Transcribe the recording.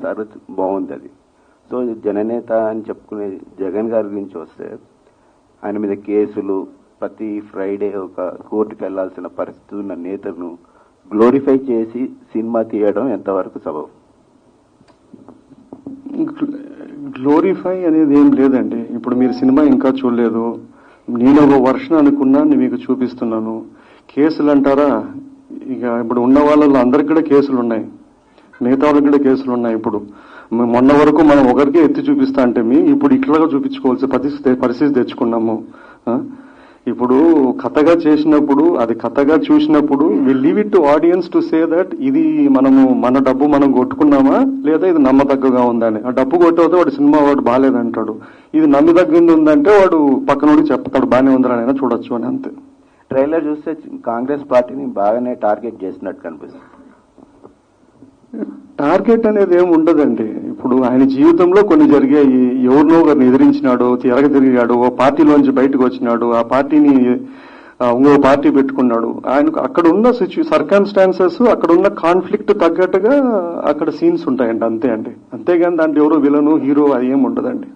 చూపిస్తారు, బాగుంది అది. సో జననేత అని చెప్పుకునే జగన్ గారి గురించి వస్తే, ఆయన మీద కేసులు, ప్రతి ఫ్రైడే ఒక కోర్టుకు వెళ్లాల్సిన పరిస్థితి ఉన్న నేతను గ్లోరిఫై చేసి సినిమా తీయడం ఎంతవరకు సబబు? గ్లోరిఫై అనేది ఏం లేదండి. ఇప్పుడు మీరు సినిమా ఇంకా చూడలేదు, నేను ఒక వర్షన్ అనుకున్నా మీకు చూపిస్తున్నాను. కేసులు అంటారా, ఇక ఇప్పుడు ఉన్న వాళ్ళలో అందరికి కూడా కేసులు ఉన్నాయి, మిగతా వాళ్ళకి కూడా కేసులు ఉన్నాయి. ఇప్పుడు మొన్న వరకు మనం ఒకరికే ఎత్తి చూపిస్తా అంటే ఇప్పుడు ఇట్లాగా చూపించుకోవాల్సిన పరిస్థితి తెచ్చుకున్నాము. ఇప్పుడు కథగా చేసినప్పుడు, అది కథగా చూసినప్పుడు we leave it to audience to say that ఇది మన డబ్బు మనం కొట్టుకున్నామా లేదా ఇది నమ్మదగ్గగా ఉందని. ఆ డబ్బు కొట్టేది వాడు సినిమా వాడు బాగాలేదంటాడు, ఇది నమ్మదగ్గింది ఉందంటే వాడు పక్కనోడికి చెప్తాడు బాగానే ఉందని చూడొచ్చు అని, అంతే. ట్రైలర్ చూస్తే కాంగ్రెస్ పార్టీని బాగానే టార్గెట్ చేసినట్టు కనిపిస్తుంది. టార్గెట్ అనేది ఏమి ఉండదండి. ఇప్పుడు ఆయన జీవితంలో కొన్ని జరిగాయి, ఎవరినో ఒకరిని ఎదిరించినాడు, తిరిగాడు, ఓ పార్టీలోంచి బయటకు వచ్చినాడు, ఆ పార్టీని ఇంకో పార్టీ పెట్టుకున్నాడు. ఆయనకు అక్కడ ఉన్న సర్కమ్స్టాన్సెస్, అక్కడ ఉన్న కాన్ఫ్లిక్ట్ తగ్గట్టుగా అక్కడ సీన్స్ ఉంటాయండి, అంతే అండి. అంతేగాని దాంట్లో ఎవరో విలను హీరో అది ఏమి ఉండదండి.